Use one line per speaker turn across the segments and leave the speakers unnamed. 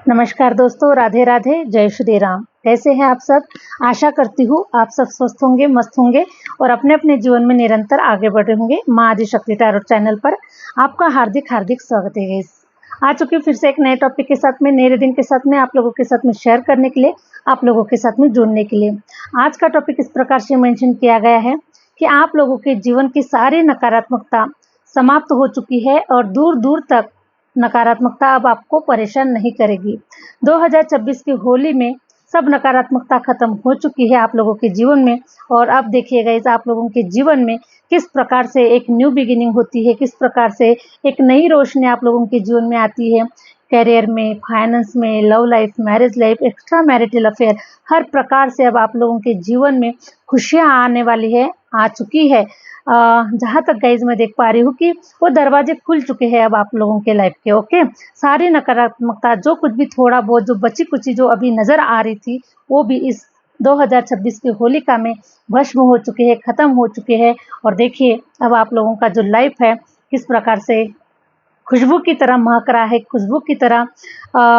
नमस्कार दोस्तों, राधे राधे, जय श्री राम। कैसे हैं आप सब? आशा करती हूँ आप सब स्वस्थ होंगे, मस्त होंगे और अपने अपने जीवन में निरंतर आगे बढ़ रहे होंगे। माँ आदिशक्ति टैरोट चैनल पर आपका हार्दिक हार्दिक स्वागत है गाइस। आ चुकी हूँ फिर से एक नए टॉपिक के साथ में, नए रीडिंग के साथ में, आप लोगों के साथ में शेयर करने के लिए, आप लोगों के साथ में जुड़ने के लिए। आज का टॉपिक इस प्रकार से मेंशन किया गया है कि आप लोगों के जीवन की सारी नकारात्मकता समाप्त हो चुकी है और दूर दूर तक नकारात्मकता अब आपको परेशान नहीं करेगी। 2026 की होली में सब नकारात्मकता खत्म हो चुकी है आप लोगों के जीवन में। और अब देखिएगा इस आप लोगों के जीवन में किस प्रकार से एक न्यू बिगिनिंग होती है, किस प्रकार से एक नई रोशनी आप लोगों के जीवन में आती है। करियर में, फाइनेंस में, love life, marriage life, extra marital affair, हर प्रकार से अब आप लोगों के जीवन में खुशियां आने वाली है, आ चुकी है। जहाँ तक गाइज मैं देख पा रही हूँ कि वो दरवाजे खुल चुके हैं अब आप लोगों के लाइफ के। ओके, सारी नकारात्मकता जो कुछ भी थोड़ा बहुत जो बची कुची जो अभी नजर आ रही थी वो भी इस 2026 की होलिका में भस्म हो चुके हैं, खत्म हो चुके हैं। और देखिए अब आप लोगों का जो लाइफ है किस प्रकार से खुशबू की तरह महक रहा है, खुशबू की तरह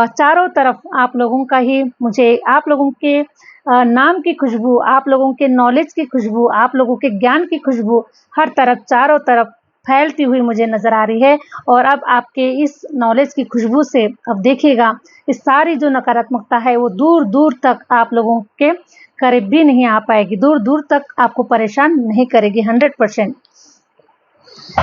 चारों तरफ आप लोगों का ही, मुझे आप लोगों के नाम की खुशबू, आप लोगों के नॉलेज की खुशबू, आप लोगों के ज्ञान की खुशबू हर तरफ चारों तरफ फैलती हुई मुझे नजर आ रही है। और अब आपके इस नॉलेज की खुशबू से अब देखिएगा इस सारी जो नकारात्मकता है वो दूर दूर तक आप लोगों के करीब भी नहीं आ पाएगी, दूर दूर तक आपको परेशान नहीं करेगी 100%।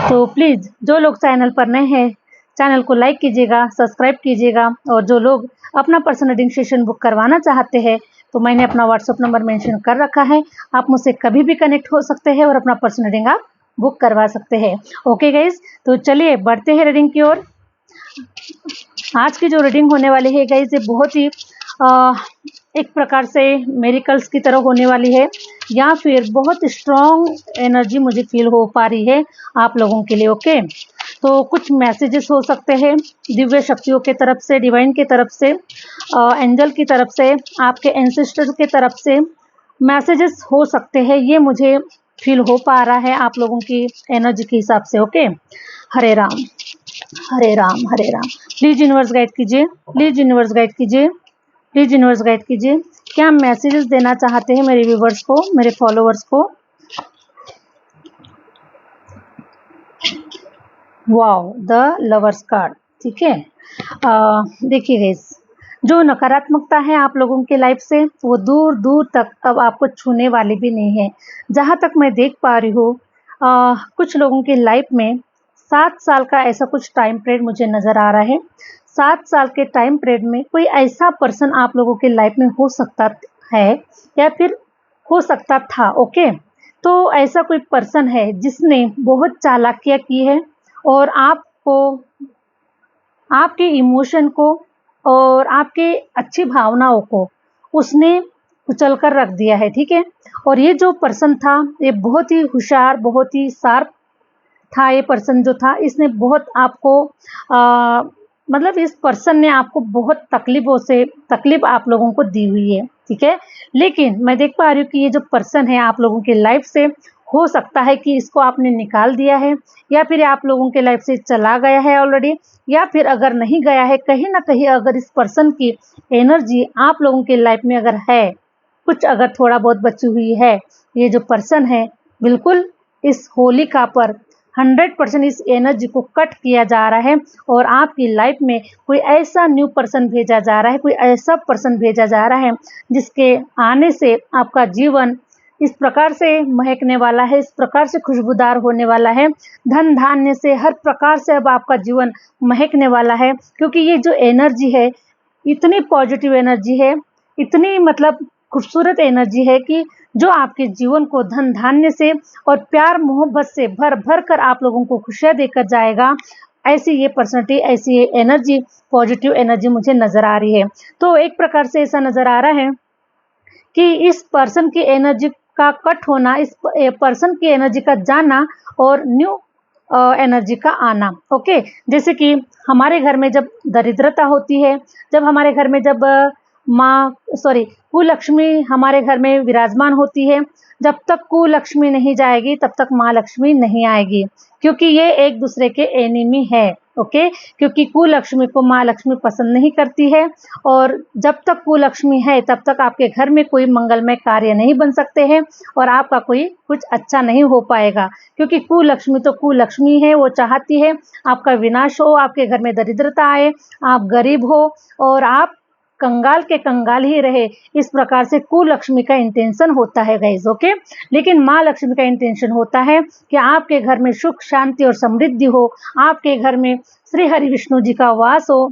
तो प्लीज़ जो लोग चैनल पर नए हैं चैनल को लाइक कीजिएगा, सब्सक्राइब कीजिएगा। और जो लोग अपना पर्सनल रीडिंग सेशन बुक करवाना चाहते हैं तो मैंने अपना व्हाट्सएप नंबर मेंशन कर रखा है, आप मुझसे कभी भी कनेक्ट हो सकते हैं और अपना पर्सनल रीडिंग आप बुक करवा सकते हैं। ओके गाइज, तो चलिए बढ़ते हैं रीडिंग की ओर। आज की जो रीडिंग होने वाली है गाइज ये बहुत ही एक प्रकार से मेरिकल्स की तरह होने वाली है, या फिर बहुत स्ट्रॉन्ग एनर्जी मुझे फील हो पा रही है आप लोगों के लिए। ओके, तो कुछ मैसेजेस हो सकते हैं दिव्य शक्तियों के तरफ से, डिवाइन की तरफ से, एंजल की तरफ से, आपके एंसेस्टर की तरफ से मैसेजेस हो सकते हैं, ये मुझे फील हो पा रहा है आप लोगों की एनर्जी के हिसाब से। Okay, Hare Ram Hare Ram Hare Ram. Please universe guide कीजिए, प्लीज यूनिवर्स गाइड कीजिए, प्लीज यूनिवर्स गाइड कीजिए। क्या मैसेजेस देना चाहते हैं मेरे व्यूवर्स को, मेरे फॉलोअर्स को? Wow, the lovers card. ठीक है, देखिए गाइस जो नकारात्मकता है आप लोगों के लाइफ से वो दूर दूर तक अब आपको छूने वाली भी नहीं है। जहाँ तक मैं देख पा रही हूँ कुछ लोगों की लाइफ में 7 साल का ऐसा कुछ टाइम पीरियड मुझे नज़र आ रहा है। 7 साल के टाइम पीरियड में कोई ऐसा पर्सन आप लोगों के लाइफ में हो सकता है या फिर हो सकता था। ओके, तो ऐसा कोई पर्सन है जिसने बहुत चालाकियाँ की है और आपको, आपके इमोशन को और आपके अच्छी भावनाओं को उसने कुचल कर रख दिया है। ठीक है, और ये जो पर्सन था ये बहुत ही होशियार, बहुत ही शार्प था। ये पर्सन जो था इसने बहुत आपको मतलब इस पर्सन ने आपको बहुत तकलीफ आप लोगों को दी हुई है। ठीक है, लेकिन मैं देख पा रही हूँ कि ये जो पर्सन है आप लोगों के लाइफ से हो सकता है कि इसको आपने निकाल दिया है, या फिर आप लोगों के लाइफ से चला गया है ऑलरेडी, या फिर अगर नहीं गया है कहीं ना कहीं अगर इस पर्सन की एनर्जी आप लोगों के लाइफ में अगर है, कुछ अगर थोड़ा बहुत बची हुई है, ये जो पर्सन है बिल्कुल इस होलिका पर 100% इस एनर्जी को कट किया जा रहा है और आपकी लाइफ में कोई ऐसा न्यू पर्सन भेजा जा रहा है, कोई ऐसा पर्सन भेजा जा रहा है जिसके आने से आपका जीवन इस प्रकार से महकने वाला है, इस प्रकार से खुशबूदार होने वाला है, धन धान्य से हर प्रकार से अब आपका जीवन महकने वाला है। क्योंकि ये जो एनर्जी है इतनी पॉजिटिव एनर्जी है, इतनी मतलब खूबसूरत एनर्जी है कि जो आपके जीवन को धन धान्य से और प्यार मोहब्बत से भर भर कर आप लोगों को खुशियां देकर जाएगा। ऐसी ये पर्सनालिटी, ऐसी ये एनर्जी, पॉजिटिव एनर्जी मुझे नजर आ रही है। तो एक प्रकार से ऐसा नजर आ रहा है कि इस पर्सन की एनर्जी का कट होना, इस पर्सन की एनर्जी का जाना और न्यू एनर्जी का आना। ओके, जैसे कि हमारे घर में जब दरिद्रता होती है, जब हमारे घर में जब कुलक्ष्मी हमारे घर में विराजमान होती है, जब तक कुलक्ष्मी नहीं जाएगी तब तक माँ लक्ष्मी नहीं आएगी, क्योंकि ये एक दूसरे के एनिमी है। ओके, क्योंकि कुलक्ष्मी को माँ लक्ष्मी पसंद नहीं करती है, और जब तक कुलक्ष्मी है तब तक आपके घर में कोई मंगलमय कार्य नहीं बन सकते हैं और आपका कोई कुछ अच्छा नहीं हो पाएगा, क्योंकि कुलक्ष्मी तो कुलक्ष्मी है, वो चाहती है आपका विनाश हो, आपके घर में दरिद्रता आए, आप गरीब हो और आप कंगाल के कंगाल ही रहे। इस प्रकार से कुलक्ष्मी का इंटेंशन होता है गाइज, ओके। लेकिन माँ लक्ष्मी का इंटेंशन होता है कि आपके घर में सुख शांति और समृद्धि हो, आपके घर में श्री हरि विष्णु जी का वास हो,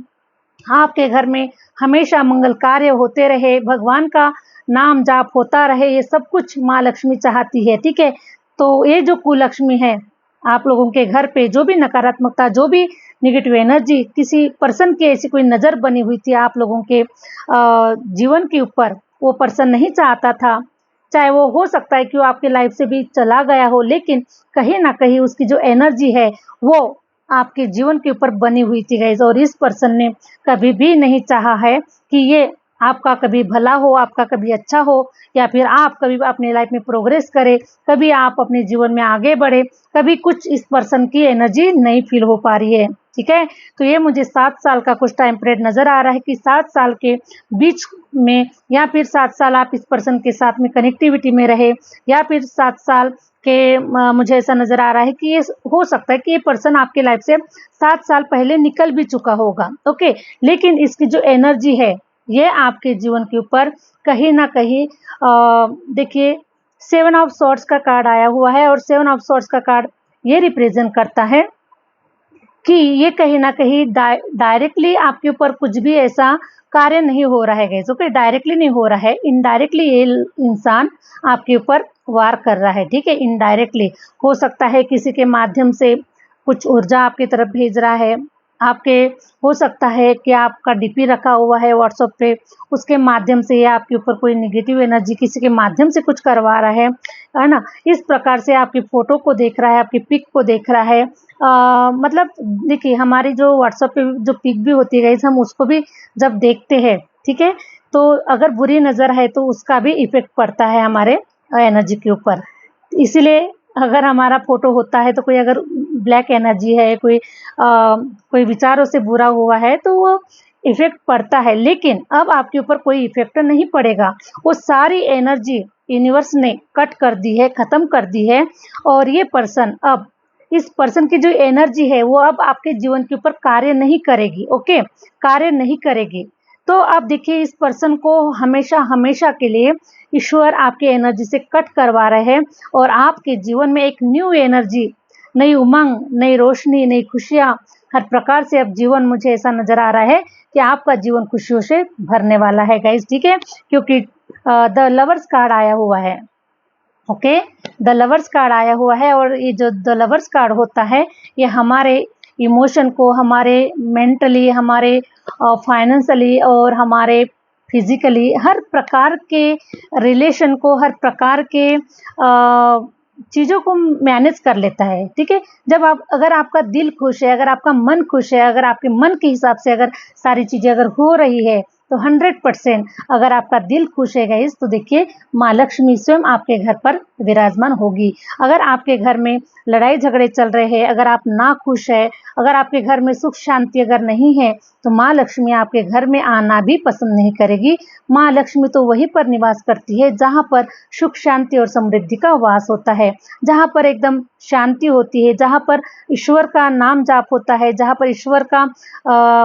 आपके घर में हमेशा मंगल कार्य होते रहे, भगवान का नाम जाप होता रहे, ये सब कुछ माँ लक्ष्मी चाहती है, ठीक है। तो ये जो कुलक्ष्मी है, आप लोगों के घर पे जो भी नकारात्मकता, जो भी नेगेटिव एनर्जी, किसी पर्सन की ऐसी कोई नज़र बनी हुई थी आप लोगों के जीवन के ऊपर, वो पर्सन नहीं चाहता था, चाहे वो हो सकता है कि वो आपके लाइफ से भी चला गया हो, लेकिन कहीं ना कहीं उसकी जो एनर्जी है वो आपके जीवन के ऊपर बनी हुई थी गाइस, और इस पर्सन ने कभी भी नहीं चाहा है कि ये आपका कभी भला हो, आपका कभी अच्छा हो, या फिर आप कभी अपने लाइफ में प्रोग्रेस करें, कभी आप अपने जीवन में आगे बढ़े, कभी कुछ इस पर्सन की एनर्जी नहीं फील हो पा रही है, ठीक है। तो ये मुझे 7 साल का कुछ टाइम पीरियड नज़र आ रहा है कि 7 साल के बीच में, या फिर 7 साल आप इस पर्सन के साथ में कनेक्टिविटी में रहे, या फिर 7 साल के मुझे ऐसा नज़र आ रहा है कि ये हो सकता है कि ये पर्सन आपके लाइफ से 7 साल पहले निकल भी चुका होगा, ओके। लेकिन इसकी जो एनर्जी है ये आपके जीवन के ऊपर कहीं ना कहीं देखिए 7 ऑफ सॉर्ड्स का कार्ड आया हुआ है, और 7 ऑफ सॉर्ड्स का कार्ड ये रिप्रेजेंट करता है कि ये कहीं ना कहीं डायरेक्टली आपके ऊपर कुछ भी ऐसा कार्य नहीं हो रहा है गाइस, ओके। डायरेक्टली नहीं हो रहा है, इनडायरेक्टली ये इंसान आपके ऊपर वार कर रहा है, ठीक है। इनडायरेक्टली हो सकता है किसी के माध्यम से कुछ ऊर्जा आपकी तरफ भेज रहा है, आपके हो सकता है कि आपका डीपी रखा हुआ है व्हाट्सएप पे, उसके माध्यम से ये आपके ऊपर कोई नेगेटिव एनर्जी किसी के माध्यम से कुछ करवा रहा है ना। इस प्रकार से आपकी फ़ोटो को देख रहा है, आपकी पिक को देख रहा है। मतलब देखिए हमारी जो व्हाट्सएप पे जो पिक भी होती है गाइस, हम उसको भी जब देखते हैं, ठीक है, तो अगर बुरी नज़र है तो उसका भी इफ़ेक्ट पड़ता है हमारे एनर्जी के ऊपर। इसीलिए अगर हमारा फ़ोटो होता है तो कोई अगर ब्लैक एनर्जी है, कोई विचारों से बुरा हुआ है तो वो इफ़ेक्ट पड़ता है, लेकिन अब आपके ऊपर कोई इफ़ेक्ट नहीं पड़ेगा। वो सारी एनर्जी यूनिवर्स ने कट कर दी है, ख़त्म कर दी है, और ये पर्सन अब इस पर्सन की जो एनर्जी है वो अब आपके जीवन के ऊपर कार्य नहीं करेगी, ओके, कार्य नहीं करेगी। तो आप देखिए इस पर्सन को हमेशा हमेशा के लिए ईश्वर आपके एनर्जी से कट करवा रहे हैं, और आपके जीवन में एक न्यू एनर्जी, नई उमंग, नई रोशनी, नई खुशियाँ, हर प्रकार से अब जीवन मुझे ऐसा नज़र आ रहा है कि आपका जीवन खुशियों से भरने वाला है गाइस, ठीक है। क्योंकि द लवर्स कार्ड आया हुआ है, ओके, द लवर्स कार्ड आया हुआ है, और ये जो द लवर्स कार्ड होता है ये हमारे इमोशन को, हमारे मेंटली, हमारे फाइनेंशियली और हमारे फिजिकली हर प्रकार के रिलेशन को, हर प्रकार के चीज़ों को मैनेज कर लेता है, ठीक है। जब आप अगर आपका दिल खुश है, अगर आपका मन खुश है, अगर आपके मन के हिसाब से अगर सारी चीज़ें अगर हो रही है तो 100% अगर आपका दिल खुश है गाइस, तो देखिए माँ लक्ष्मी स्वयं आपके घर पर विराजमान होगी। अगर आपके घर में लड़ाई झगड़े चल रहे हैं, अगर आप ना खुश है, अगर आपके घर में सुख शांति अगर नहीं है, तो माँ लक्ष्मी आपके घर में आना भी पसंद नहीं करेगी। माँ लक्ष्मी तो वहीं पर निवास करती है जहाँ पर सुख शांति और समृद्धि का वास होता है, जहाँ पर एकदम शांति होती है, जहाँ पर ईश्वर का नाम जाप होता है, जहाँ पर ईश्वर का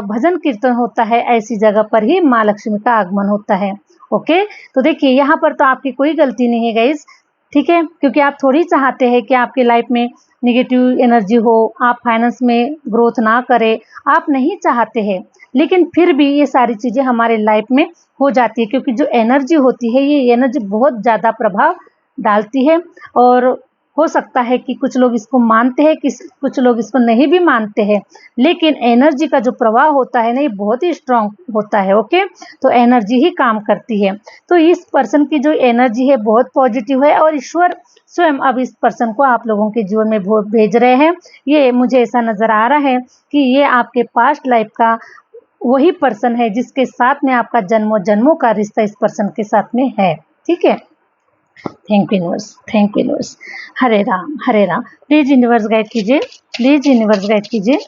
भजन कीर्तन होता है, ऐसी जगह पर ही माँ लक्ष्मी का आगमन होता है, ओके। तो देखिए यहाँ पर तो आपकी कोई गलती नहीं है गाइस, ठीक है, क्योंकि आप थोड़ी चाहते हैं कि आपकी लाइफ में नेगेटिव एनर्जी हो, आप फाइनेंस में ग्रोथ ना करें, आप नहीं चाहते हैं, लेकिन फिर भी ये सारी चीज़ें हमारे लाइफ में हो जाती है, क्योंकि जो एनर्जी होती है ये एनर्जी बहुत ज़्यादा प्रभाव डालती है। और हो सकता है कि कुछ लोग इसको मानते हैं, कुछ लोग इसको नहीं भी मानते हैं, लेकिन एनर्जी का जो प्रवाह होता है ना ये बहुत ही स्ट्रांग होता है, ओके। तो एनर्जी ही काम करती है। तो इस पर्सन की जो एनर्जी है बहुत पॉजिटिव है, और ईश्वर स्वयं अब इस पर्सन को आप लोगों के जीवन में भेज रहे हैं। ये मुझे ऐसा नज़र आ रहा है कि ये आपके पास्ट लाइफ का वही पर्सन है जिसके साथ में आपका जन्मों जन्मों का रिश्ता इस पर्सन के साथ में है, ठीक है। Thank you universe, thank you universe. Hare Ram, Hare Ram. Please universe guide कीजिए, प्लीज यूनिवर्स गाइड कीजिए।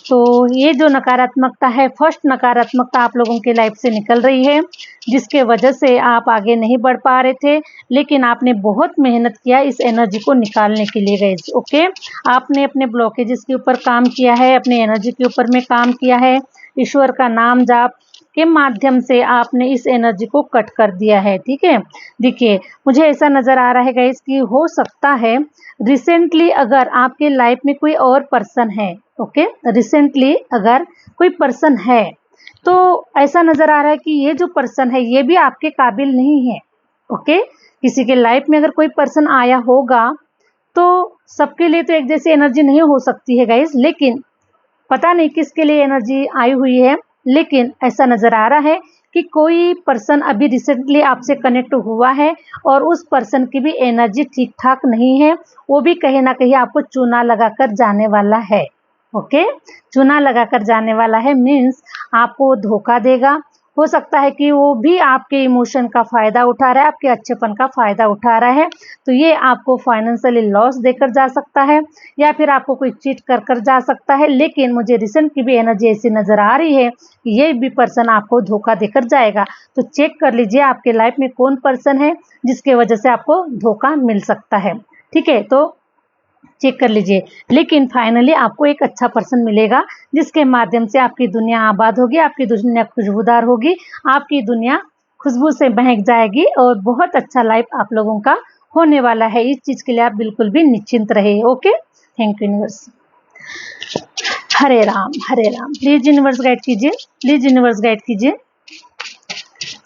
तो ये जो नकारात्मकता है, फर्स्ट नकारात्मकता आप लोगों की लाइफ से निकल रही है, जिसके वजह से आप आगे नहीं बढ़ पा रहे थे, लेकिन आपने बहुत मेहनत किया इस एनर्जी को निकालने के लिए गाइज। ओके, आपने अपने ब्लॉकेजेस के ऊपर काम किया है, अपने एनर्जी के ऊपर में काम किया है, ईश्वर का नाम जाप के माध्यम से आपने इस एनर्जी को कट कर दिया है। ठीक है, देखिए मुझे ऐसा नज़र आ रहा है गाइस कि हो सकता है रिसेंटली अगर आपके लाइफ में कोई और पर्सन है, ओके, रिसेंटली अगर कोई पर्सन है तो ऐसा नज़र आ रहा है कि ये जो पर्सन है ये भी आपके काबिल नहीं है। ओके, किसी के लाइफ में अगर कोई पर्सन आया होगा तो सबके लिए तो एक जैसी एनर्जी नहीं हो सकती है गाइस, लेकिन पता नहीं किसके लिए एनर्जी आई हुई है, लेकिन ऐसा नज़र आ रहा है कि कोई पर्सन अभी रिसेंटली आपसे कनेक्ट हुआ है और उस पर्सन की भी एनर्जी ठीक ठाक नहीं है, वो भी कहीं ना कहीं आपको चूना लगाकर जाने वाला है। ओके, चूना लगाकर जाने वाला है मीन्स आपको धोखा देगा। हो सकता है कि वो भी आपके इमोशन का फ़ायदा उठा रहा है, आपके अच्छेपन का फ़ायदा उठा रहा है, तो ये आपको फाइनेंशियली लॉस देकर जा सकता है या फिर आपको कोई चीट कर कर जा सकता है। लेकिन मुझे रिसेंट की भी एनर्जी ऐसी नज़र आ रही है कि ये भी पर्सन आपको धोखा देकर जाएगा। तो चेक कर लीजिए आपके लाइफ में कौन पर्सन है जिसके वजह से आपको धोखा मिल सकता है। ठीक है, तो चेक कर लीजिए, लेकिन फाइनली आपको एक अच्छा पर्सन मिलेगा जिसके माध्यम से आपकी दुनिया आबाद होगी, आपकी दुनिया खुशबूदार होगी, आपकी दुनिया खुशबू से महक जाएगी और बहुत अच्छा लाइफ आप लोगों का होने वाला है। इस चीज़ के लिए आप बिल्कुल भी निश्चिंत रहे। Okay, thank you universe. Hare Ram, Hare Ram. Please universe guide कीजिए, प्लीज यूनिवर्स गाइड कीजिए।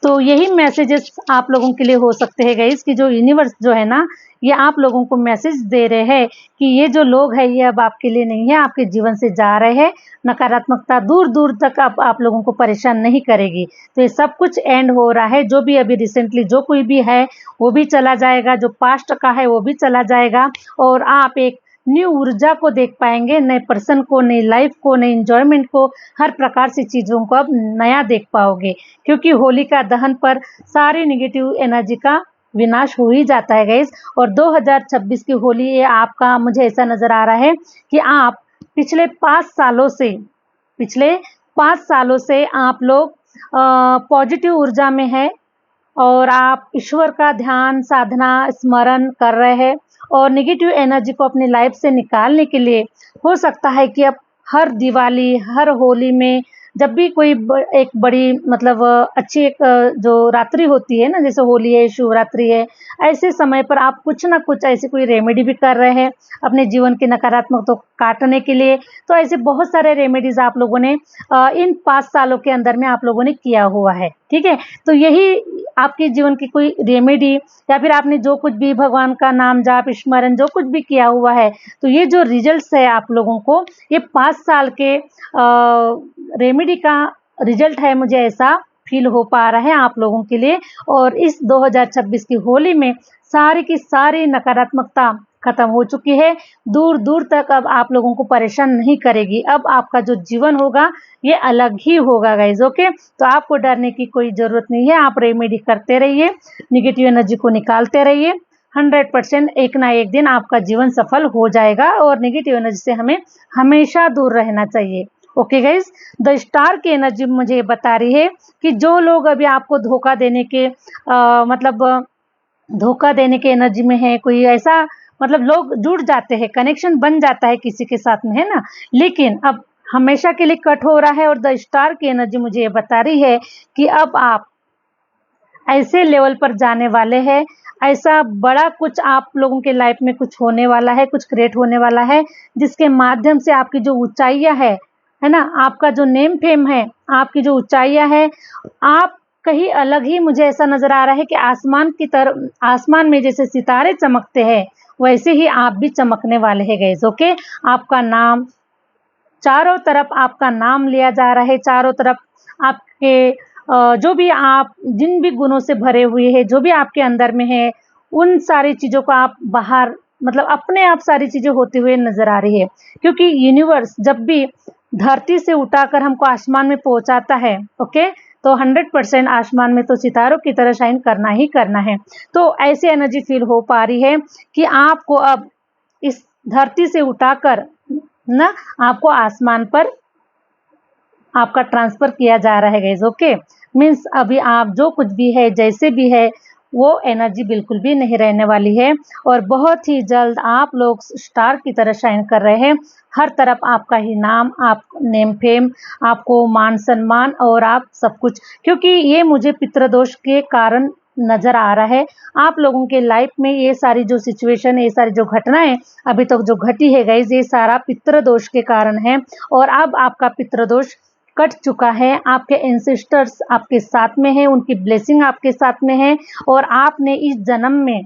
तो यही मैसेजेस आप लोगों के लिए हो सकते हैं गाइस कि जो यूनिवर्स जो है ना, ये आप लोगों को मैसेज दे रहे हैं कि ये जो लोग हैं ये अब आपके लिए नहीं है, आपके जीवन से जा रहे हैं। नकारात्मकता दूर दूर तक अब आप लोगों को परेशान नहीं करेगी। तो ये सब कुछ एंड हो रहा है। जो भी अभी रिसेंटली जो कोई भी है वो भी चला जाएगा, जो पास्ट का है वो भी चला जाएगा और आप एक न्यू ऊर्जा को देख पाएंगे, नए पर्सन को, नई लाइफ को, नई इंजॉयमेंट को, हर प्रकार से चीज़ों को अब नया देख पाओगे, क्योंकि होलिका दहन पर सारी नेगेटिव एनर्जी का विनाश हो ही जाता है गाइस। और 2026 की होली ये आपका, मुझे ऐसा नज़र आ रहा है कि आप पिछले 5 सालों से आप लोग पॉजिटिव ऊर्जा में है और आप ईश्वर का ध्यान, साधना, स्मरण कर रहे हैं और नेगेटिव एनर्जी को अपनी लाइफ से निकालने के लिए हो सकता है कि अब हर दिवाली, हर होली में जब भी कोई एक बड़ी मतलब अच्छी एक जो रात्रि होती है ना, जैसे होली है, शिवरात्रि है, ऐसे समय पर आप कुछ ना कुछ ऐसी कोई रेमेडी भी कर रहे हैं अपने जीवन की नकारात्मक तो काटने के लिए। तो ऐसे बहुत सारे रेमेडीज आप लोगों ने इन 5 सालों के अंदर में आप लोगों ने किया हुआ है। ठीक है, तो यही आपके जीवन की कोई रेमेडी या फिर आपने जो कुछ भी भगवान का नाम जाप, स्मरण जो कुछ भी किया हुआ है, तो ये जो रिजल्ट्स है आप लोगों को, ये 5 साल के रेमेडी का रिजल्ट है, मुझे ऐसा फील हो पा रहा है आप लोगों के लिए। और इस 2026 की होली में सारी की सारी नकारात्मकता खत्म हो चुकी है, दूर दूर तक अब आप लोगों को परेशान नहीं करेगी। अब आपका जो जीवन होगा ये अलग ही होगा गाइज। ओके, तो आपको डरने की कोई ज़रूरत नहीं है, आप रेमेडी करते रहिए, निगेटिव एनर्जी को निकालते रहिए। 100% एक ना एक दिन आपका जीवन सफल हो जाएगा और नेगेटिव एनर्जी से हमें हमेशा दूर रहना चाहिए। ओके गाइज, द स्टार की एनर्जी मुझे बता रही है कि जो लोग अभी आपको धोखा देने के मतलब धोखा देने के एनर्जी में है, कोई ऐसा मतलब लोग जुड़ जाते हैं, कनेक्शन बन जाता है किसी के साथ में, है ना, लेकिन अब हमेशा के लिए कट हो रहा है। और द स्टार की एनर्जी मुझे ये बता रही है कि अब आप ऐसे लेवल पर जाने वाले हैं, ऐसा बड़ा कुछ आप लोगों के लाइफ में कुछ होने वाला है, कुछ क्रिएट होने वाला है, जिसके माध्यम से आपकी जो ऊंचाइयां है ना, आपका जो नेम फेम है, आपकी जो ऊंचाइयां है, आप कहीं अलग ही, मुझे ऐसा नजर आ रहा है कि आसमान की तरफ, आसमान में जैसे सितारे चमकते हैं वैसे ही आप भी चमकने वाले हैं गाइस। ओके, आपका नाम चारों तरफ, आपका नाम लिया जा रहा है, चारों तरफ आपके जो भी आप जिन भी गुणों से भरे हुए हैं, जो भी आपके अंदर में है, उन सारी चीज़ों को आप बाहर मतलब अपने आप सारी चीज़ें होते हुए नजर आ रही है। क्योंकि यूनिवर्स जब भी धरती से उठाकर हमको आसमान में पहुंचाता है, ओके, तो 100% आसमान में तो सितारों की तरह शाइन करना ही करना है। तो ऐसी एनर्जी फील हो पा रही है कि आपको अब इस धरती से उठाकर ना आपको आसमान पर आपका ट्रांसफर किया जा रहा है गाइस। ओके, मीन्स अभी आप जो कुछ भी है, जैसे भी है, वो एनर्जी बिल्कुल भी नहीं रहने वाली है और बहुत ही जल्द आप लोग स्टार की तरह शाइन कर रहे हैं। हर तरफ आपका ही नाम, आप नेम फेम, आपको मान सम्मान और आप सब कुछ, क्योंकि ये मुझे पितृदोष के कारण नजर आ रहा है। आप लोगों के लाइफ में ये सारी जो सिचुएशन है, ये सारी जो घटनाएं अभी तक जो घटी है गाइस, ये सारा पितृदोष के कारण है और अब आपका पितृदोष कट चुका है। आपके एंसेस्टर्स आपके साथ में है, उनकी ब्लेसिंग आपके साथ में है और आपने इस जन्म में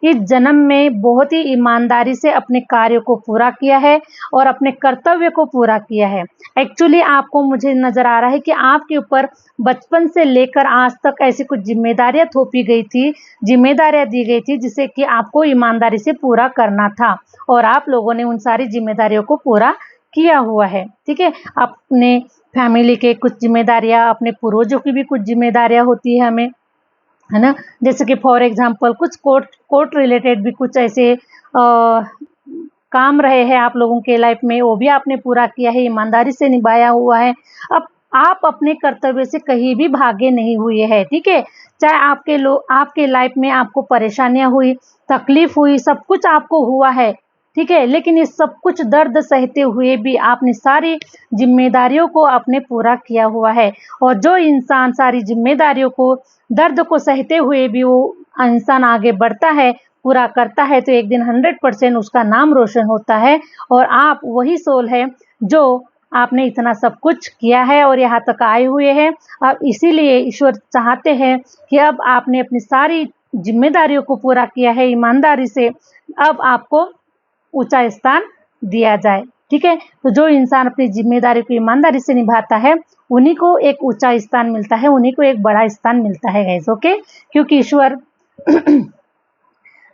इस जन्म में बहुत ही ईमानदारी से अपने कार्य को पूरा किया है और अपने कर्तव्य को पूरा किया है। एक्चुअली आपको, मुझे नजर आ रहा है कि आपके ऊपर बचपन से लेकर आज तक ऐसी कुछ जिम्मेदारियां थोपी गई थी, जिम्मेदारियां दी गई थी जिसे कि आपको ईमानदारी से पूरा करना था और आप लोगों ने उन सारी जिम्मेदारियों को पूरा किया हुआ है। ठीक है, अपने फैमिली के कुछ जिम्मेदारियां, अपने पूर्वजों की भी कुछ जिम्मेदारियां होती है हमें, है ना। जैसे कि फॉर एग्जांपल कुछ कोर्ट रिलेटेड भी कुछ ऐसे काम रहे हैं आप लोगों के लाइफ में, वो भी आपने पूरा किया है, ईमानदारी से निभाया हुआ है। अब आप अपने कर्तव्य से कहीं भी भागे नहीं हुए हैं। ठीक है, चाहे आपके लाइफ में आपको परेशानियां हुई, तकलीफ हुई, सब कुछ आपको हुआ है, ठीक है, लेकिन ये सब कुछ दर्द सहते हुए भी आपने सारी जिम्मेदारियों को आपने पूरा किया हुआ है। और जो इंसान सारी जिम्मेदारियों को, दर्द को सहते हुए भी वो इंसान आगे बढ़ता है, पूरा करता है, तो एक दिन 100% उसका नाम रोशन होता है। और आप वही सोल है जो आपने इतना सब कुछ किया है और यहाँ तक आए हुए हैं। अब इसीलिए ईश्वर चाहते हैं कि अब आपने अपनी सारी जिम्मेदारियों को पूरा किया है ईमानदारी से, अब आपको ऊंचा स्थान दिया जाए। ठीक है, तो जो इंसान अपनी जिम्मेदारी को ईमानदारी से निभाता है, उन्हीं को एक ऊंचा स्थान मिलता है, उन्हीं को एक बड़ा स्थान मिलता है गाइस। ओके, क्योंकि ईश्वर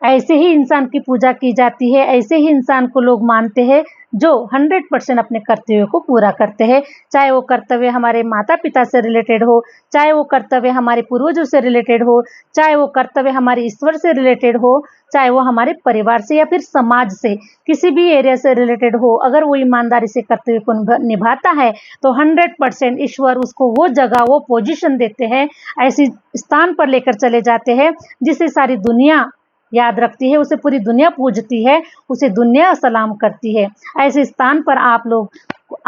ऐसे ही इंसान की पूजा की जाती है, ऐसे ही इंसान को लोग मानते हैं जो 100% अपने कर्तव्यों को पूरा करते हैं। चाहे वो कर्तव्य हमारे माता पिता से रिलेटेड हो, चाहे वो कर्तव्य हमारे पूर्वजों से रिलेटेड हो, चाहे वो कर्तव्य हमारे ईश्वर से रिलेटेड हो, चाहे वो हमारे परिवार से या फिर समाज से, किसी भी एरिया से रिलेटेड हो, अगर वो ईमानदारी से कर्तव्य को निभाता है तो 100% ईश्वर उसको वो जगह, वो पोजीशन देते हैं, ऐसी स्थान पर लेकर चले जाते हैं जिसे सारी दुनिया याद रखती है, उसे पूरी दुनिया पूजती है, उसे दुनिया सलाम करती है। ऐसे स्थान पर आप लोग,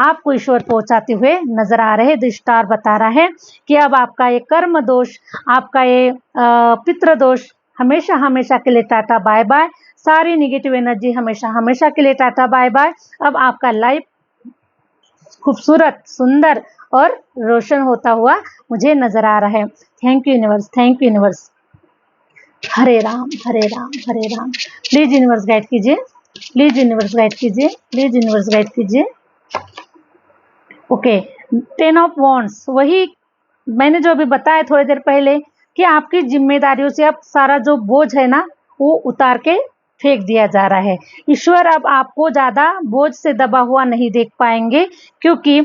आपको ईश्वर पहुंचाते हुए नजर आ रहे हैं। द स्टार बता रहा है कि अब आपका ये कर्म दोष, आपका ये पितृ दोष हमेशा हमेशा के लिए टाटा बाय बाय, सारी निगेटिव एनर्जी हमेशा हमेशा के लिए टाटा बाय बाय। अब आपका लाइफ खूबसूरत, सुंदर और रोशन होता हुआ मुझे नजर आ रहा है। Thank you universe, thank you universe. Hare Ram Hare Ram Hare Ram. Please universe guide कीजिए, प्लीज यूनिवर्स गाइड कीजिए, प्लीज यूनिवर्स गाइड कीजिए। ओके, 10 ऑफ वॉन्ड्स, वही मैंने जो अभी बताया थोड़ी देर पहले कि आपकी जिम्मेदारियों से अब सारा जो बोझ है ना, वो उतार के फेंक दिया जा रहा है। ईश्वर अब आपको ज्यादा बोझ से दबा हुआ नहीं देख पाएंगे, क्योंकि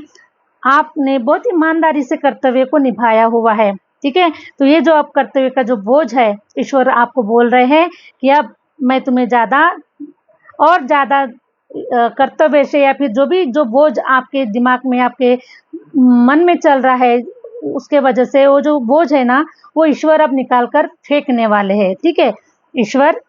आपने बहुत ईमानदारी से कर्तव्य को निभाया हुआ है। ठीक है, तो ये जो अब कर्तव्य का जो बोझ है, ईश्वर आपको बोल रहे हैं कि अब मैं तुम्हें ज्यादा और ज्यादा कर्तव्य से, या फिर जो बोझ आपके दिमाग में, आपके मन में चल रहा है, उसके वजह से वो जो बोझ है ना, वो ईश्वर अब निकाल कर फेंकने वाले हैं। ठीक है, ईश्वर,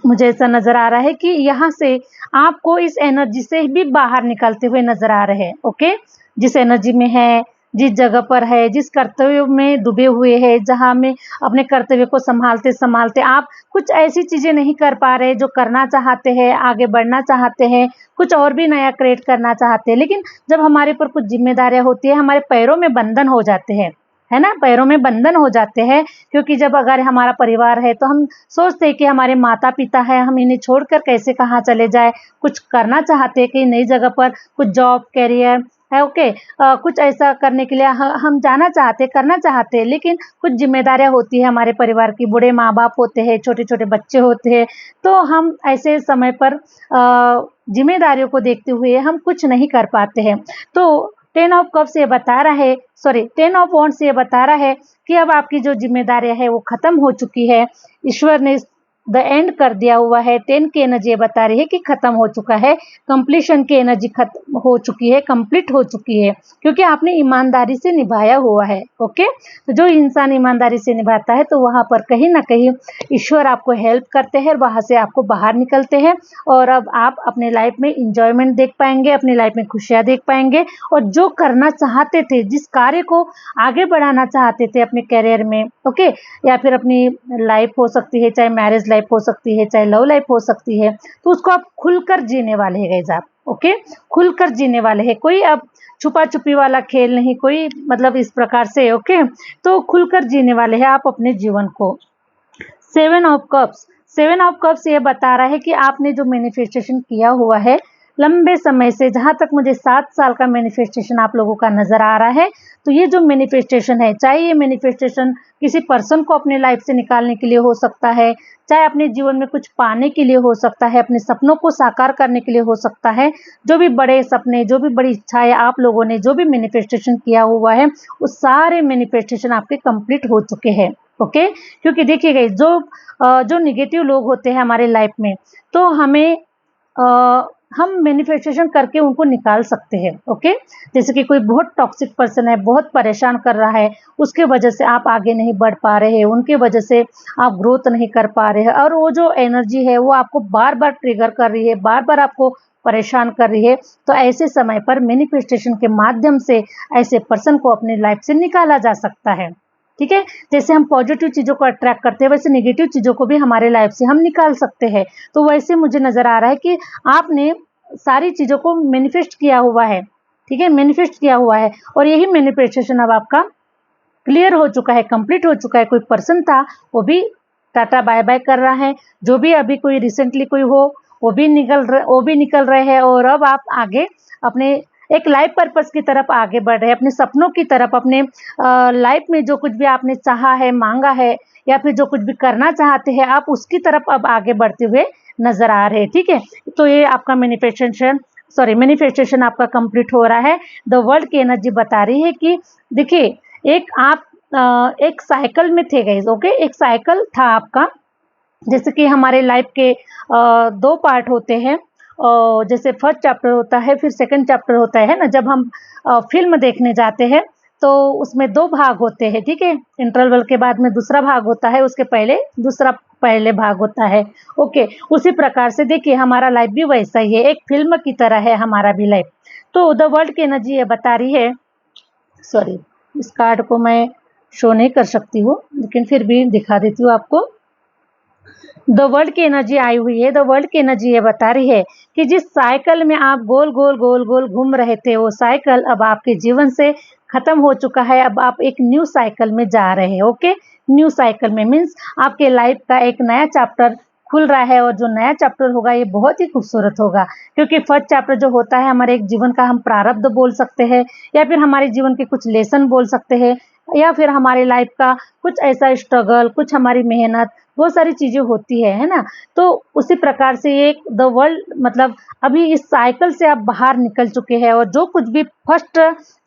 मुझे ऐसा नजर आ रहा है कि यहाँ से आपको इस एनर्जी से भी बाहर निकलते हुए नजर आ रहे हैं। ओके, जिस एनर्जी में है, जिस जगह पर है, जिस कर्तव्य में डूबे हुए हैं, जहाँ में अपने कर्तव्य को संभालते संभालते आप कुछ ऐसी चीजें नहीं कर पा रहे जो करना चाहते हैं, आगे बढ़ना चाहते हैं, कुछ और भी नया क्रिएट करना चाहते हैं, लेकिन जब हमारे पर कुछ जिम्मेदारियां होती है, हमारे पैरों में बंधन हो जाते हैं, है ना, पैरों में बंधन हो जाते हैं। क्योंकि जब अगर हमारा परिवार है तो हम सोचते हैं कि हमारे माता पिता है, हम इन्हें छोड़कर कैसे कहाँ चले जाए, कुछ करना चाहते हैं कि नई जगह पर कुछ जॉब, कैरियर है, ओके, कुछ ऐसा करने के लिए हम जाना चाहते, करना चाहते हैं, लेकिन कुछ जिम्मेदारियां होती है हमारे परिवार की, बूढ़े माँ बाप होते हैं, छोटे छोटे बच्चे होते हैं, तो हम ऐसे समय पर जिम्मेदारियों को देखते हुए हम कुछ नहीं कर पाते हैं। तो 10 ऑफ कप्स ये बता रहा है, सॉरी 10 ऑफ वॉन्ड्स ये बता रहा है कि अब आपकी जो जिम्मेदारियां है वो खत्म हो चुकी है, ईश्वर ने द एंड कर दिया हुआ है। 10 की एनर्जी ये बता रही है कि खत्म हो चुका है, कंप्लीशन की एनर्जी खत्म हो चुकी है, कंप्लीट हो चुकी है, क्योंकि आपने ईमानदारी से निभाया हुआ है। ओके, तो जो इंसान ईमानदारी से निभाता है तो वहां पर कहीं ना कहीं ईश्वर आपको हेल्प करते हैं, वहां से आपको बाहर निकलते हैं और अब आप अपने लाइफ में इंजॉयमेंट देख पाएंगे, अपनी लाइफ में खुशियां देख पाएंगे और जो करना चाहते थे, जिस कार्य को आगे बढ़ाना चाहते थे अपने करियर में, ओके, या फिर अपनी लाइफ हो सकती है, चाहे मैरिज लाइफ हो सकती है, चाहे लव लाइफ हो सकती है, तो उसको आप खुलकर जीने वाले हैं गाइस आप। ओके, खुलकर जीने वाले हैं, कोई अब छुपा छुपी वाला खेल नहीं, कोई मतलब इस प्रकार से। ओके, तो खुलकर जीने वाले हैं आप अपने जीवन को। 7 ऑफ कप्स, 7 ऑफ कप्स ये बता रहा है कि आपने जो मैनिफेस्टेशन किया हुआ है लंबे समय से, जहां तक मुझे 7 साल का मैनिफेस्टेशन आप लोगों का नजर आ रहा है, तो ये जो मैनिफेस्टेशन है, चाहे ये मैनिफेस्टेशन किसी पर्सन को अपने लाइफ से निकालने के लिए हो सकता है, चाहे अपने जीवन में कुछ पाने के लिए हो सकता है, अपने सपनों को साकार करने के लिए हो सकता है, जो भी बड़े सपने, जो भी बड़ी इच्छाएं आप लोगों ने जो भी मैनिफेस्टेशन किया हुआ है, उस सारे मैनिफेस्टेशन आपके कंप्लीट हो चुके हैं। ओके, क्योंकि देखिए जो निगेटिव लोग होते हैं हमारे लाइफ में, तो हम मैनिफेस्टेशन करके उनको निकाल सकते हैं। ओके, जैसे कि कोई बहुत टॉक्सिक पर्सन है, बहुत परेशान कर रहा है, उसके वजह से आप आगे नहीं बढ़ पा रहे हैं, उनके वजह से आप ग्रोथ नहीं कर पा रहे हैं, और वो जो एनर्जी है वो आपको बार बार ट्रिगर कर रही है, बार बार आपको परेशान कर रही है, तो ऐसे समय पर मैनिफेस्टेशन के माध्यम से ऐसे पर्सन को अपनी लाइफ से निकाला जा सकता है। ठीक है, जैसे हम पॉजिटिव चीजों को अट्रैक्ट करते हैं, वैसे नेगेटिव चीजों को भी हमारे लाइफ से हम निकाल सकते हैं। तो वैसे मुझे नजर आ रहा है कि आपने सारी चीजों को मैनिफेस्ट किया हुआ है। ठीक है, मैनिफेस्ट किया हुआ है और यही मैनिफेस्टेशन अब आपका क्लियर हो चुका है, कंप्लीट हो चुका है। कोई पर्सन था वो भी टाटा बाय बाय कर रहा है, जो भी अभी कोई रिसेंटली कोई हो वो भी निकल रहे हैं, और अब आप आगे अपने एक लाइफ पर्पस की तरफ आगे बढ़ रहे हैं, अपने सपनों की तरफ, अपने लाइफ में जो कुछ भी आपने चाहा है, मांगा है, या फिर जो कुछ भी करना चाहते हैं, आप उसकी तरफ अब आगे बढ़ते हुए नजर आ रहे हैं। ठीक है, तो ये आपका मैनिफेस्टेशन आपका कंप्लीट हो रहा है। द वर्ल्ड की एनर्जी बता रही है कि देखिए, एक साइकिल में थे गाइस। ओके, एक साइकिल था आपका, जैसे कि हमारे लाइफ के 2 पार्ट होते हैं, जैसे फर्स्ट चैप्टर होता है, फिर सेकंड चैप्टर होता है ना। जब हम फिल्म देखने जाते हैं तो उसमें 2 भाग होते हैं। ठीक है, इंटरवल के बाद में दूसरा भाग होता है, उसके पहले दूसरा पहले भाग होता है। ओके, उसी प्रकार से देखिए हमारा लाइफ भी वैसा ही है, एक फिल्म की तरह है हमारा भी लाइफ। तो द वर्ल्ड की एनर्जी ये बता रही है, सॉरी इस कार्ड को मैं शो नहीं कर सकती हूँ, लेकिन फिर भी दिखा देती हूँ आपको। द वर्ल्ड की एनर्जी आई हुई है। द वर्ल्ड की एनर्जी ये बता रही है कि जिस साइकिल में आप गोल गोल गोल गोल घूम रहे थे, वो साइकिल अब आपके जीवन से खत्म हो चुका है। अब आप एक न्यू साइकिल में जा रहे हैं। ओके, न्यू साइकिल में मीन्स आपके लाइफ का एक नया चैप्टर खुल रहा है, और जो नया चैप्टर होगा ये बहुत ही खूबसूरत होगा, क्योंकि फर्स्ट चैप्टर जो होता है हमारे एक जीवन का हम प्रारब्ध बोल सकते हैं, या फिर हमारे जीवन के कुछ लेसन बोल सकते हैं, या फिर हमारे लाइफ का कुछ ऐसा स्ट्रगल, कुछ हमारी मेहनत, बहुत सारी चीजें होती है ना। तो उसी प्रकार से ये द वर्ल्ड मतलब अभी इस साइकिल से आप बाहर निकल चुके हैं, और जो कुछ भी फर्स्ट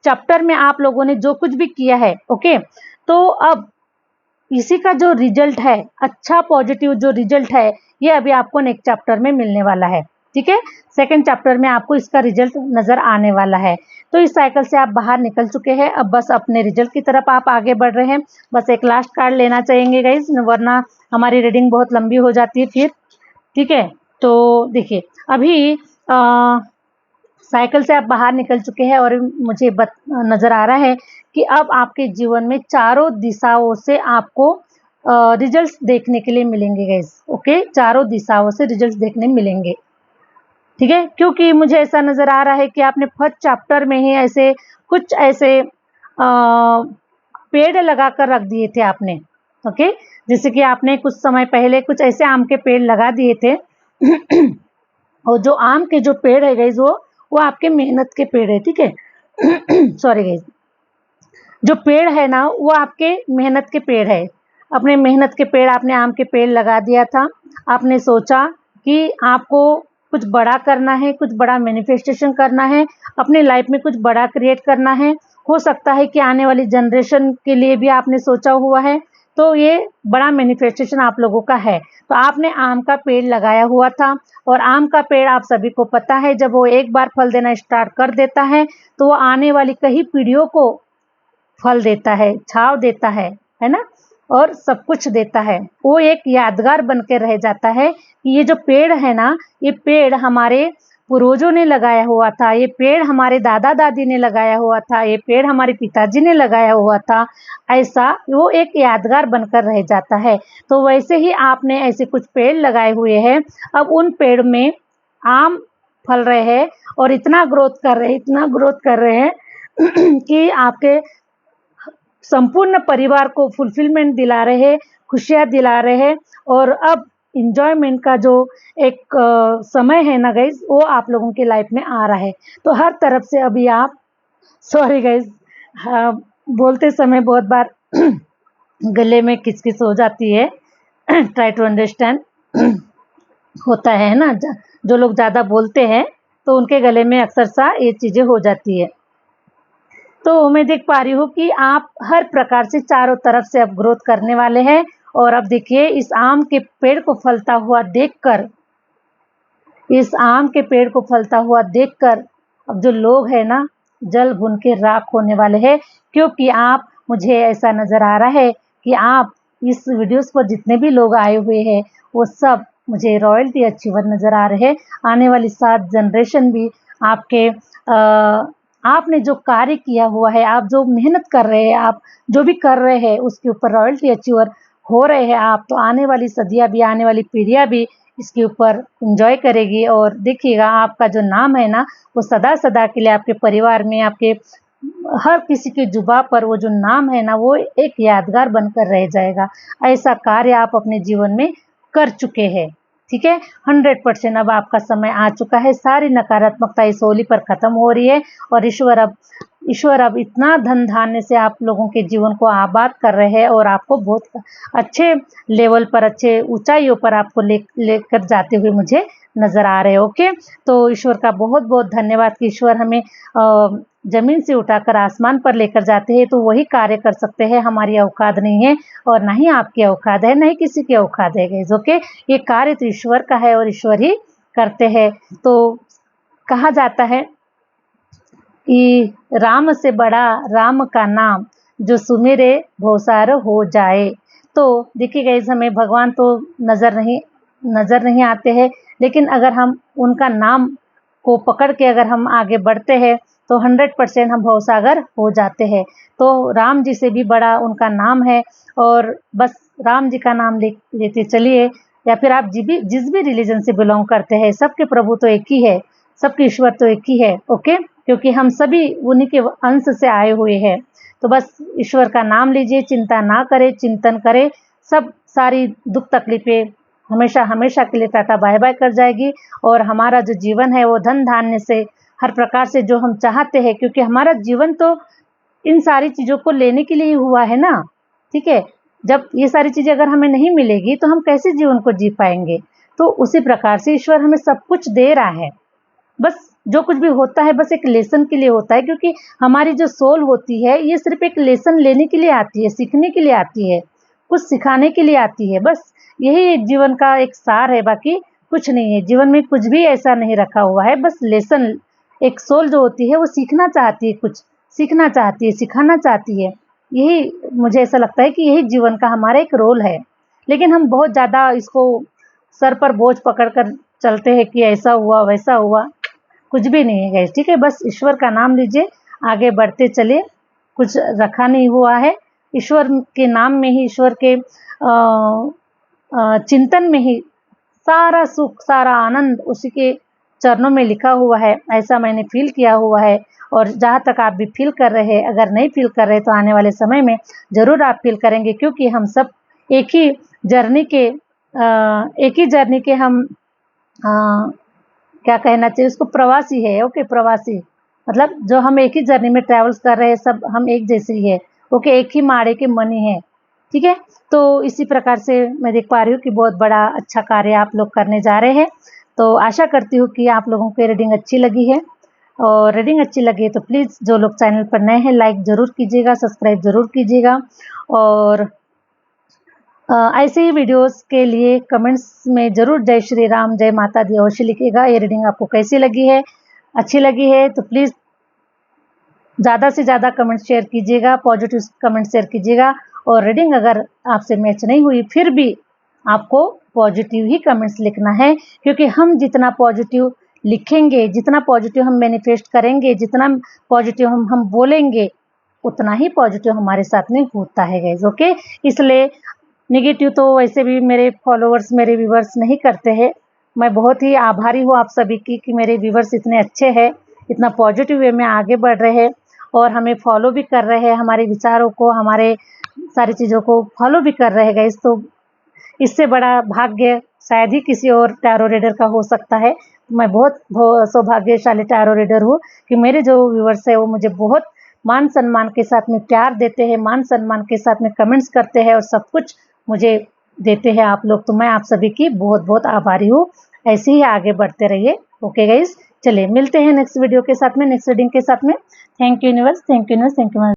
चैप्टर में आप लोगों ने जो कुछ भी किया है, ओके, तो अब इसी का जो रिजल्ट है, अच्छा पॉजिटिव जो रिजल्ट है, ये अभी आपको नेक्स्ट चैप्टर में मिलने वाला है। ठीक है, सेकंड चैप्टर में आपको इसका रिजल्ट नजर आने वाला है। तो इस साइकिल से आप बाहर निकल चुके हैं, अब बस अपने रिजल्ट की तरफ आप आगे बढ़ रहे हैं। बस एक लास्ट कार्ड लेना चाहेंगे गाइज, वरना हमारी रीडिंग बहुत लंबी हो जाती है फिर। ठीक है, तो देखिए अभी साइकिल से आप बाहर निकल चुके हैं, और मुझे नजर आ रहा है कि अब आपके जीवन में चारों दिशाओं से आपको रिजल्ट्स देखने के लिए मिलेंगे गाइस। ओके, चारों दिशाओं से रिजल्ट्स देखने मिलेंगे। ठीक है, क्योंकि मुझे ऐसा नजर आ रहा है कि आपने फर्स्ट चैप्टर में ही ऐसे कुछ ऐसे पेड़ लगा कर रख दिए थे आपने। ओके, जैसे कि आपने कुछ समय पहले कुछ ऐसे आम के पेड़ लगा दिए थे और जो आम के जो पेड़ है गाइस, वो आपके मेहनत के पेड़ है। ठीक है सॉरी गाइस, जो पेड़ है ना वो आपके मेहनत के पेड़ है। अपने मेहनत के पेड़, आपने आम के पेड़ लगा दिया था। आपने सोचा कि आपको कुछ बड़ा करना है, कुछ बड़ा मैनिफेस्टेशन करना है, अपनी लाइफ में कुछ बड़ा क्रिएट करना है, हो सकता है कि आने वाली जनरेशन के लिए भी आपने सोचा हुआ है, तो ये बड़ा मैनिफेस्टेशन आप लोगों का है। तो आपने आम का पेड़ लगाया हुआ था, और आम का पेड़ आप सभी को पता है, जब वो एक बार फल देना स्टार्ट कर देता है तो वो आने वाली कई पीढ़ियों को फल देता है, छाव देता है ना, और सब कुछ देता है। वो एक यादगार बन के रह जाता है कि ये जो पेड़ है ना, ये पेड़ हमारे पूर्वजों ने लगाया हुआ था, ये पेड़ हमारे दादा दादी ने लगाया हुआ था, ये पेड़ हमारे पिताजी ने लगाया हुआ था। ऐसा वो एक यादगार बनकर रह जाता है। तो वैसे ही आपने ऐसे कुछ पेड़ लगाए हुए हैं, अब उन पेड़ में आम फल रहे हैं और इतना ग्रोथ कर रहे हैं, इतना ग्रोथ कर रहे हैं कि आपके संपूर्ण परिवार को फुलफिलमेंट दिला रहे हैं, खुशियाँ दिला रहे हैं। और अब इंजॉयमेंट का जो एक समय है ना गाइज, वो आप लोगों की लाइफ में आ रहा है। तो हर तरफ से अभी आप, सॉरी गाइज, हाँ, बोलते समय बहुत बार गले में किचकिच हो जाती है, ट्राई टू अंडरस्टैंड, होता है ना, जो लोग ज़्यादा बोलते हैं तो उनके गले में अक्सर सा ये चीज़ें हो जाती है। तो मैं देख पा रही हूँ कि आप हर प्रकार से चारों तरफ से अब ग्रोथ करने वाले हैं। और अब देखिए, इस आम के पेड़ को फलता हुआ देखकर, इस आम के पेड़ को फलता हुआ देखकर अब जो लोग हैं ना, जल भुन के राख होने वाले हैं। क्योंकि आप, मुझे ऐसा नज़र आ रहा है कि आप इस वीडियोस पर जितने भी लोग आए हुए हैं वो सब मुझे रॉयल्टी अचीवर नज़र आ रहे हैं। आने वाली 7 जनरेशन भी आपके आपने जो कार्य किया हुआ है, आप जो मेहनत कर रहे हैं, आप जो भी कर रहे हैं उसके ऊपर रॉयल्टी अचीवर हो रहे हैं आप। तो आने वाली सदियाँ भी, आने वाली पीढ़ियाँ भी इसके ऊपर एंजॉय करेगी। और देखिएगा, आपका जो नाम है ना, वो सदा सदा के लिए आपके परिवार में, आपके हर किसी की जुबा पर वो जो नाम है ना, वो एक यादगार बनकर रह जाएगा। ऐसा कार्य आप अपने जीवन में कर चुके हैं। ठीक है, 100% अब आपका समय आ चुका है। सारी नकारात्मकता इस होली पर खत्म हो रही है। और ईश्वर अब इतना धन धान्य से आप लोगों के जीवन को आबाद कर रहे हैं और आपको बहुत अच्छे लेवल पर, अच्छे ऊंचाइयों पर आपको लेकर जाते हुए मुझे नज़र आ रहे हैं। ओके, तो ईश्वर का बहुत बहुत धन्यवाद कि ईश्वर हमें ज़मीन से उठाकर आसमान पर लेकर जाते हैं। तो वही कार्य कर सकते हैं, हमारी औकात नहीं है और ना ही आपकी औकात है, ना ही किसी की औकात है गाइस। ओके, ये कार्य तो ईश्वर का है और ईश्वर ही करते हैं। तो कहा जाता है कि राम से बड़ा राम का नाम, जो सुमेरे भवसार हो जाए। तो देखिए गाइस, हमें भगवान तो नज़र नहीं आते हैं, लेकिन अगर हम उनका नाम को पकड़ के अगर हम आगे बढ़ते हैं तो 100% हम भवसागर हो जाते हैं। तो राम जी से भी बड़ा उनका नाम है। और बस राम जी का नाम लेते चलिए, या फिर आप जिस भी रिलीजन से बिलोंग करते हैं, सबके प्रभु तो एक ही है, सबके ईश्वर तो एक ही है। ओके, क्योंकि हम सभी उन्हीं के अंश से आए हुए हैं। तो बस ईश्वर का नाम लीजिए, चिंता ना करें, चिंतन करें, सब सारी दुख तकलीफें हमेशा हमेशा के लिए टाटा बाय बाय कर जाएगी। और हमारा जो जीवन है वो धन धान्य से, हर प्रकार से जो हम चाहते हैं, क्योंकि हमारा जीवन तो इन सारी चीज़ों को लेने के लिए ही हुआ है ना। ठीक है, जब ये सारी चीज़ें अगर हमें नहीं मिलेगी तो हम कैसे जीवन को जी पाएंगे। तो उसी प्रकार से ईश्वर हमें सब कुछ दे रहा है। बस जो कुछ भी होता है बस एक लेसन के लिए होता है, क्योंकि हमारी जो सोल होती है ये सिर्फ एक लेसन लेने के लिए आती है, सीखने के लिए आती है, कुछ सिखाने के लिए आती है। बस यही जीवन का एक सार है, बाकी कुछ नहीं है। जीवन में कुछ भी ऐसा नहीं रखा हुआ है, बस लेसन। एक सोल जो होती है वो सीखना चाहती है, कुछ सीखना चाहती है, सिखाना चाहती है। यही मुझे ऐसा लगता है कि यही जीवन का हमारा एक रोल है। लेकिन हम बहुत ज़्यादा इसको सर पर बोझ पकड़ कर चलते हैं कि ऐसा हुआ वैसा हुआ, कुछ भी नहीं है गाइस। ठीक है, बस ईश्वर का नाम लीजिए, आगे बढ़ते चलिए, कुछ रखा नहीं हुआ है। ईश्वर के नाम में ही, ईश्वर के चिंतन में ही सारा सुख, सारा आनंद उसी के चरणों में लिखा हुआ है। ऐसा मैंने फील किया हुआ है। और जहाँ तक आप भी फील कर रहे हैं, अगर नहीं फील कर रहे तो आने वाले समय में ज़रूर आप फील करेंगे, क्योंकि हम सब एक ही जर्नी के हम क्या कहना चाहिए उसको, प्रवासी है। ओके, प्रवासी मतलब जो हम एक ही जर्नी में ट्रैवल्स कर रहे हैं, सब हम एक जैसे ही है। ओके, एक ही माड़े के मनी है। ठीक है, तो इसी प्रकार से मैं देख पा रही हूँ कि बहुत बड़ा अच्छा कार्य आप लोग करने जा रहे हैं। तो आशा करती हूँ कि आप लोगों को रीडिंग अच्छी लगी है, और रीडिंग अच्छी लगी तो प्लीज़ जो लोग चैनल पर नए हैं लाइक ज़रूर कीजिएगा, सब्सक्राइब ज़रूर कीजिएगा, और ऐसे ही वीडियोस के लिए कमेंट्स में ज़रूर जय श्री राम, जय माता दी अवश्य लिखिएगा। ये रीडिंग आपको कैसी लगी है, अच्छी लगी है तो प्लीज़ ज़्यादा से ज़्यादा कमेंट शेयर कीजिएगा, पॉजिटिव कमेंट शेयर कीजिएगा। और रीडिंग अगर आपसे मैच नहीं हुई फिर भी आपको पॉजिटिव ही कमेंट्स लिखना है, क्योंकि हम जितना पॉजिटिव लिखेंगे, जितना पॉजिटिव हम मैनिफेस्ट करेंगे, जितना पॉजिटिव हम बोलेंगे, उतना ही पॉजिटिव हमारे साथ में होता है गाइज। ओके, इसलिए नेगेटिव तो वैसे भी मेरे फॉलोअर्स, मेरे व्यूवर्स नहीं करते हैं। मैं बहुत ही आभारी हूँ आप सभी की कि मेरे व्यूवर्स इतने अच्छे हैं, इतना पॉजिटिव वे में आगे बढ़ रहे हैं और हमें फॉलो भी कर रहे हैं, हमारे विचारों को, हमारे सारी चीज़ों को फॉलो भी कर रहे हैं गाइज। तो इससे बड़ा भाग्य शायद ही किसी और टैरो रीडर का हो सकता है। मैं बहुत सौभाग्यशाली टैरो रीडर हूँ कि मेरे जो व्यूवर्स है वो मुझे बहुत मान सम्मान के साथ में प्यार देते हैं, मान सम्मान के साथ में कमेंट्स करते हैं और सब कुछ मुझे देते हैं आप लोग। तो मैं आप सभी की बहुत बहुत आभारी हूँ। ऐसे ही आगे बढ़ते रहिए। ओके गाइज, चलिए मिलते हैं नेक्स्ट वीडियो के साथ में, नेक्स्ट रीडिंग के साथ में। Thank you universe, thank you universe, thank you.